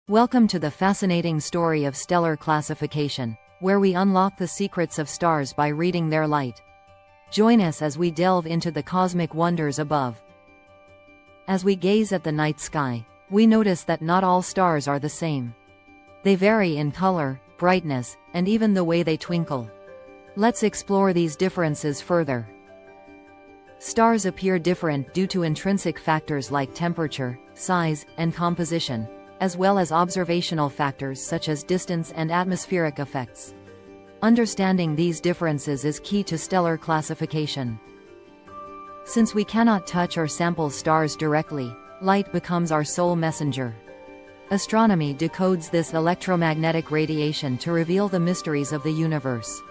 Welcome to the fascinating story of stellar classification, where we unlock the secrets of stars by reading their light. Join us as we delve into the cosmic wonders above. As we gaze at the night sky, we notice that not all stars are the same. They vary in color, brightness, and even the way they twinkle. Let's explore these differences further. Stars appear different due to intrinsic factors like temperature, size, and composition, as well as observational factors such as distance and atmospheric effects. Understanding these differences is key to stellar classification. Since we cannot touch or sample stars directly, light becomes our sole messenger. Astronomy decodes this electromagnetic radiation to reveal the mysteries of the universe.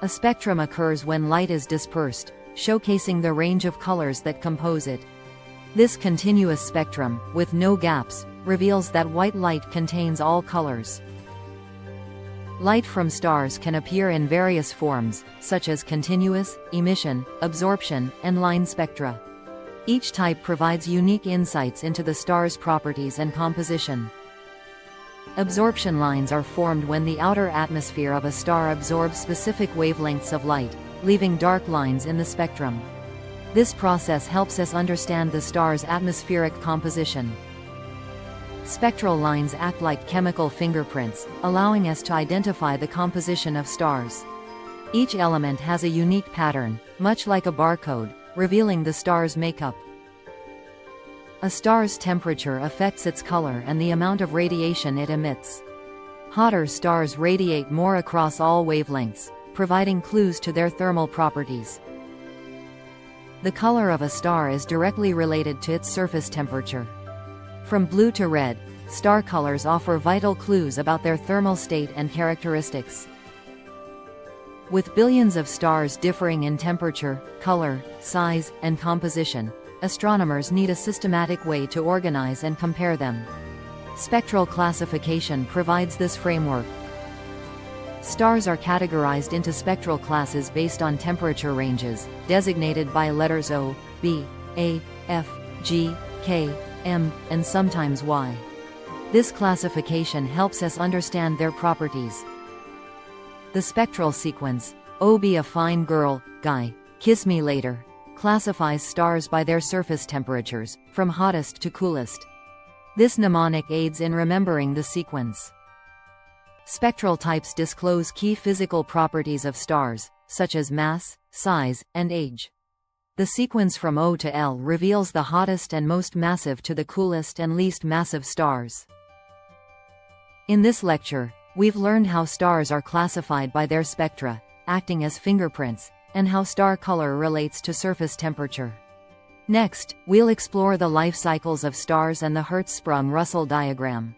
A spectrum occurs when light is dispersed, showcasing the range of colors that compose it. This continuous spectrum, with no gaps, reveals that white light contains all colors. Light from stars can appear in various forms, such as continuous, emission, absorption, and line spectra. Each type provides unique insights into the star's properties and composition. Absorption lines are formed when the outer atmosphere of a star absorbs specific wavelengths of light, leaving dark lines in the spectrum. This process helps us understand the star's atmospheric composition. Spectral lines act like chemical fingerprints, allowing us to identify the composition of stars. Each element has a unique pattern, much like a barcode, revealing the star's makeup. A star's temperature affects its color and the amount of radiation it emits. Hotter stars radiate more across all wavelengths, providing clues to their thermal properties. The color of a star is directly related to its surface temperature. From blue to red, star colors offer vital clues about their thermal state and characteristics. With billions of stars differing in temperature, color, size, and composition, astronomers need a systematic way to organize and compare them. Spectral classification provides this framework. Stars are categorized into spectral classes based on temperature ranges, designated by letters O, B, A, F, G, K, M, and sometimes Y. This classification helps us understand their properties. The spectral sequence, "Oh be a fine girl, guy, kiss me later," classifies stars by their surface temperatures, from hottest to coolest. This mnemonic aids in remembering the sequence. Spectral types disclose key physical properties of stars, such as mass, size, and age. The sequence from O to L reveals the hottest and most massive to the coolest and least massive stars. In this lecture, we've learned how stars are classified by their spectra, acting as fingerprints, and how star color relates to surface temperature. Next, we'll explore the life cycles of stars and the Hertzsprung-Russell diagram.